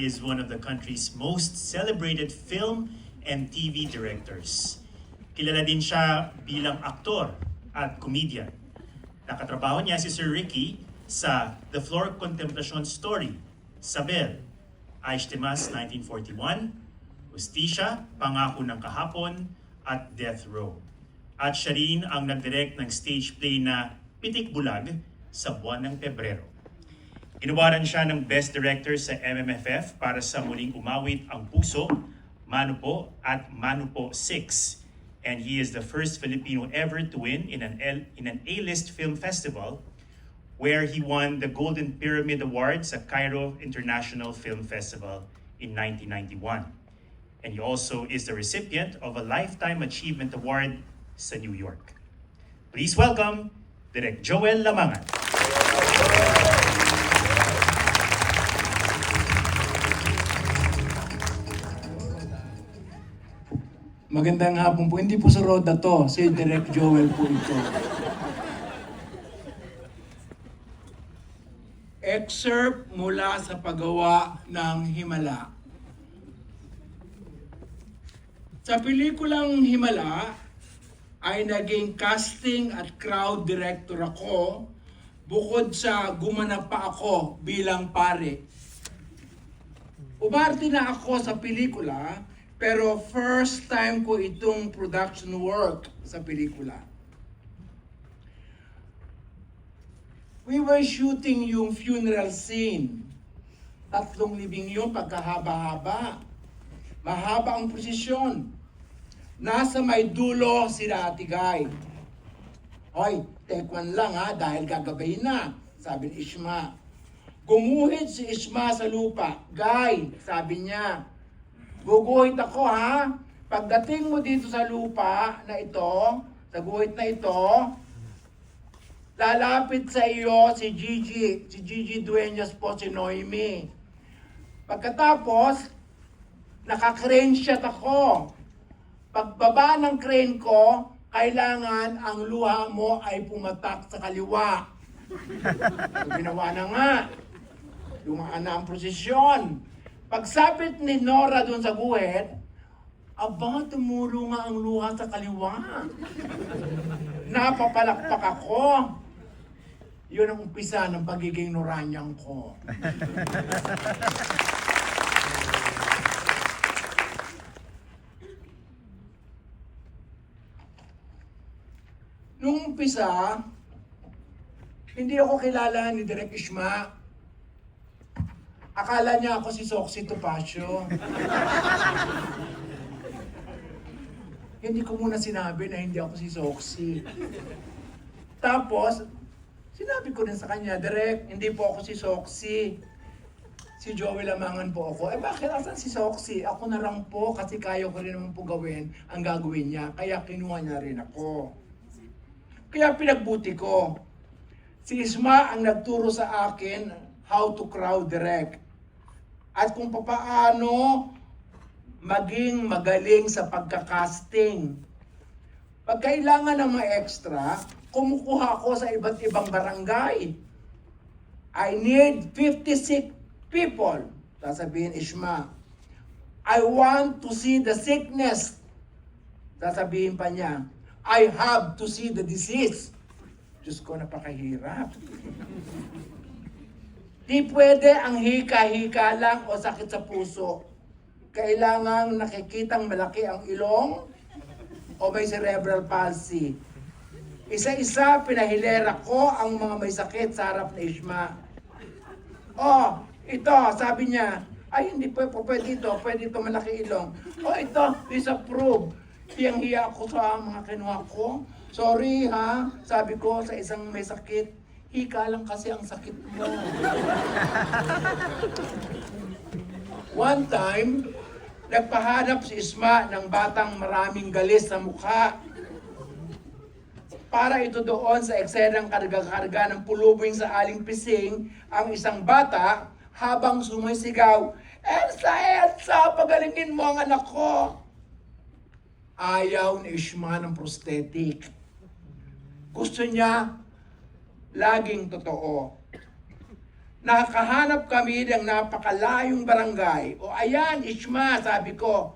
He is one of the country's most celebrated film and TV directors. Kilala din siya bilang aktor at comedian. Nakatrabaho niya si Sir Ricky sa The Flor Contemplacion Story, Sabel, Aish Temas 1941, Ustisya, Pangako ng Kahapon, at Death Row. At siya rin ang nag-direct ng stage play na Pitik Bulag sa buwan ng Pebrero. Inawaran siya ng Best Director sa MMFF para sa Muling Umawit ang Puso, Mano Po at Mano Po 6. And he is the first Filipino ever to win in an A-list film festival where he won the Golden Pyramid Award sa Cairo International Film Festival in 1991. And he also is the recipient of a Lifetime Achievement Award sa New York. Please welcome Direk Joel Lamangan. Magandang hapon po. Hindi po sa Roda to. Si Direk Joel po ito. Excerpt mula sa paggawa ng Himala. Sa pelikulang Himala ay naging casting at crowd director ako bukod sa gumanap pa ako bilang pare. Umarte na ako sa pelikula pero first time ko itong production work sa pelikula. We were shooting yung funeral scene. 3 libing yung pagkahaba-haba. Mahaba ang posisyon. Nasa may dulo si Ate Guy. Hoy, take one lang ha, dahil gagabayin na, sabi ni Ishma. Gumuhit si Ishma sa lupa. Guy, sabi niya, guguhit ako ha. Pagdating mo dito sa lupa na ito, sa guhit na ito, lalapit sa iyo si Gigi Dueñas po, si Noemi. Pagkatapos, naka-crane shot ako. Pagbaba ng crane ko, kailangan ang luha mo ay pumatak sa kaliwa. So, ginawa na nga. Lumaan na ang prosesyon. Pagsapit ni Nora doon sa guhit, aba, tumulo nga ang luha sa kaliwa. Napapalakpak ako. Yun ang umpisa ng pagiging Noranyang ko. Nung umpisa, hindi ako kilala ni Direk Ishma. Akala niya ako si Soxy Topacio. Hindi ko muna sinabi na hindi ako si Soxy. Tapos, sinabi ko rin sa kanya, Direk, hindi po ako si Soxy. Si Joey Lamangan po ako. Eh bakit asan si Soxy? Ako na lang po kasi kaya ko rin naman po gawin ang gagawin niya. Kaya kinuha niya rin ako. Kaya pinagbuti ko. Si Isma ang nagturo sa akin how to crowd direct. At kung papaano maging magaling sa pagkakasting. Pag kailangan ng mga extra, kumukuha ako sa iba't ibang barangay. I need 56 people. Sasabihin Isma. I want to see the sickness. Sasabihin pa niya. I have to see the disease. Diyos ko, napakahirap. Di pwede ang hika-hika lang o sakit sa puso. Kailangang nakikitang malaki ang ilong o may cerebral palsy. Isa-isa, pinahilera ko ang mga may sakit sa harap ni Ishma. Oh, ito, sabi niya, ay hindi pwede ito malaki ilong. Oh, ito, disapprove. Hiyang-hiya ako sa mga kinuha ko. Sorry ha, sabi ko sa isang may sakit, hika lang kasi ang sakit mo. One time, nagpahanap si Isma ng batang maraming galis sa mukha. Para ito doon sa eksenang karga-karga ng pulubing sa aling pising, ang isang bata habang sumisigaw, Elsa, Elsa, pagalingin mo ang anak ko. Ayaw ni Ishma ng prosthetic. Gusto niya laging totoo. Nakahanap kami ng napakalayong barangay. O ayan, Ishma, sabi ko.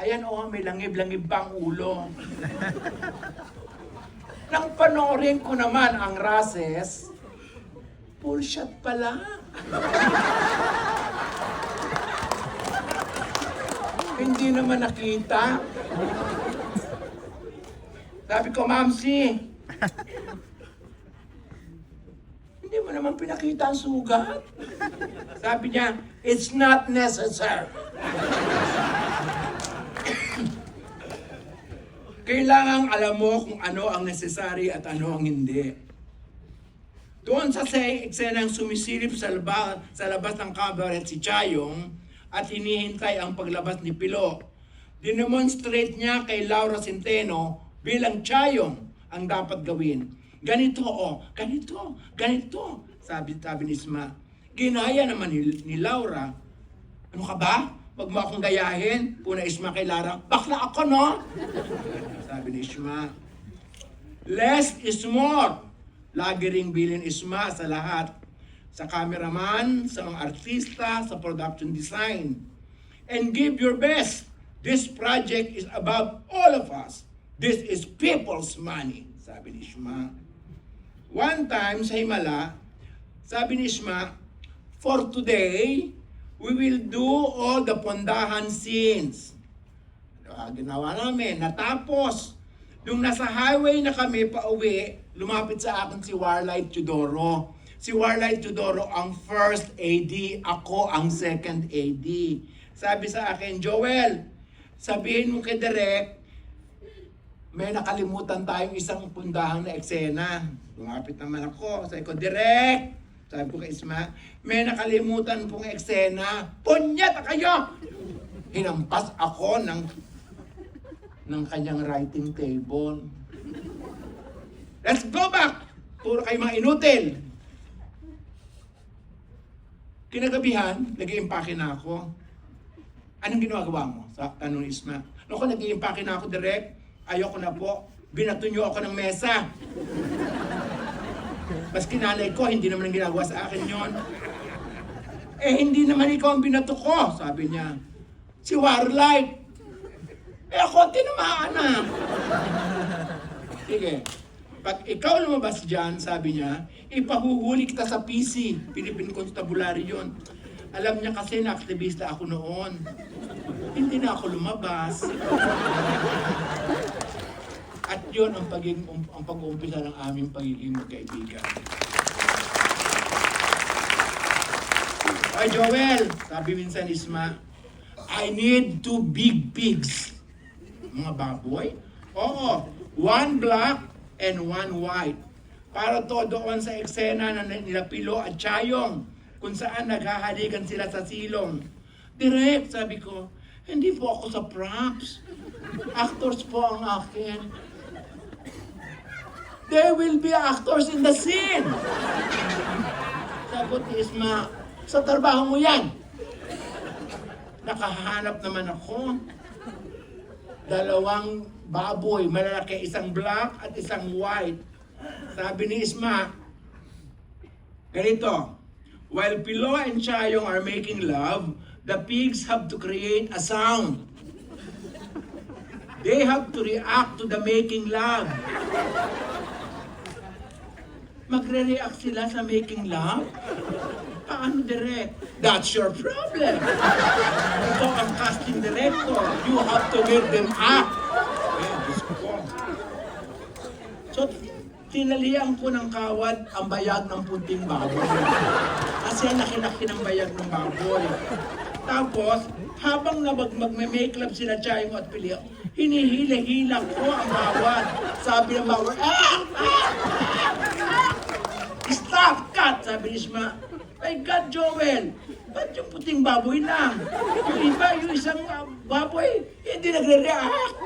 Ayan, may langib-langib pang ulo. Nang panoorin ko naman ang Rases, full shot pala. Hindi naman nakita. Sabi ko, Mamsi, hindi mo naman pinakita ang sugat. Sabi niya, it's not necessary. Kailangang alam mo kung ano ang necessary at ano ang hindi. Doon sa eksenang sumisilip sa labas ng cabaret si Chayong at hinihintay ang paglabas ni Pilo, dinemonstrate niya kay Laura Centeno bilang Chayong ang dapat gawin. Ganito ganito, sabi ni Isma. Ginaya naman ni Laura. Ano ka ba? Wag mo akong gayahin. Puna Isma kay Lara, bakla ako, no? Sabi ni Isma. Less is more. Lagi ring bilin Isma sa lahat. Sa cameraman, sa mga artista, sa production design. And give your best. This project is above all of us. This is people's money. Sabi ni Isma. One time sa Himala, sabi ni Isma, for today, we will do all the pondahan scenes. Ginawa namin. Natapos. Nung nasa highway na kami pauwi, lumapit sa akin si Warlight Teodoro. Si Warlight Teodoro ang first AD. Ako ang second AD. Sabi sa akin, Joel, sabihin mo kay Direk, may nakalimutan tayong isang pundahang na eksena. Lumapit naman ako. Sabi ko, Direk! Sabi ko kay Isma, may nakalimutan pong eksena. Punyat kayo! Hinampas ako ng kanyang writing table. Let's go back! Puro kayo mga inutil. Kinagabihan, nag-iimpake na ako. Anong ginagawa mo? Tanong ni Isma. Naku, nag-iimpake na ako, Direk. Ayoko na po. Binato niyo ako ng mesa. Maski nanay ko, hindi naman ang ginagawa sa akin yon. Hindi naman ikaw ang binato ko, sabi niya. Si Warlight. Ako tinamaan na. Sige. Pag ikaw lumabas dyan, sabi niya, ipahuhuli kita sa PC. Philippine Constabulary yon. Alam niya kasi na aktivista ako noon. Hindi na ako lumabas. At yun ang pag-uumpisa ng aming pagiging magkaibigan. Ay, Joel, sabi minsan Isma, I need 2 big pigs. Mga baboy? Oo, 1 black and 1 white. Para to doon sa eksena na nila Pilo at Chayong, kung saan naghahalikan sila sa silong. Direct, sabi ko, hindi po ako sa props. Actors po ang akin. There will be actors in the scene. Sagot ni Isma, sa trabaho mo yan. Nakahanap naman ako. 2 baboy, malalaki, isang black at isang white. Sabi ni Isma, ganito, while Pilo and Chayong are making love, the pigs have to create a sound. They have to react to the making love. Magre-react sila sa making love? Paano, Direk? That's your problem. Ikaw ang casting director. You have to make them act. So, tinalian ko ng kawad ang bayag ng punting baboy. Kasi laki-laki ng bayag ng baboy. Tapos, habang magme-make love sila Chayong at Pilio, hinihila-hila ko ang bawat. Sabi ng bawat, stop! Cut! Sabi ni Isma, my God, Joel, ba't yung puting baboy lang? Yung iba, yung isang baboy, hindi nagre-react.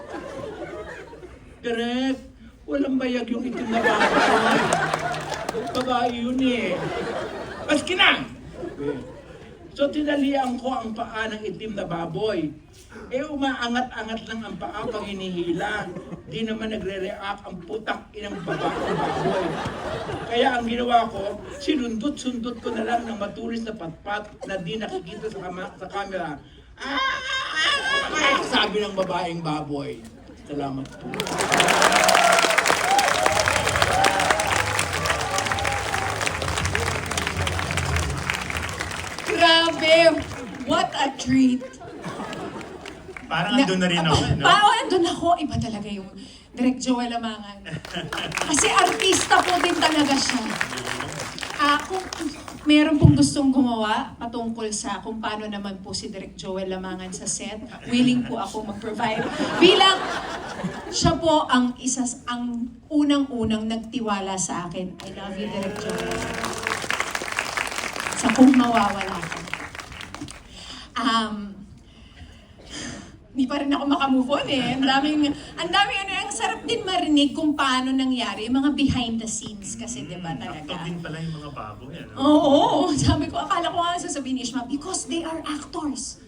Direk, walang bayag yung itim na baboy. Babae yun eh. Maski na! So tinalian ko ang paa ng itim na baboy. Eh umaangat-angat lang ang paa pag hinihila. Di naman nagre-react ang putang inang baboy. Kaya ang ginawa ko, sinundot-sundot ko na lang ng matulis na patpat na di nakikita sa camera. Sabi ng babaeng baboy. Salamat po. Grabe! What a treat! Parang andun na rin ako, no? Andun ako. Iba talaga yung Direk Joel Amangan. Kasi artista po din talaga siya. Kung meron pong gustong gumawa patungkol sa kung paano naman po si Direk Joel Amangan sa set, willing po ako mag-provide. Bilang siya po ang unang-unang nagtiwala sa akin. I love you, Direk Joel. Sa kung mawawala ko. Hindi pa rin ako makamove on eh. Ang daming ang sarap din marinig kung paano nangyari, yung mga behind the scenes kasi, di ba talaga? Actor din pala yung mga baboy, ano? Oo, sabi ko, akala ko nga sasabihin ni Ishma, because they are actors.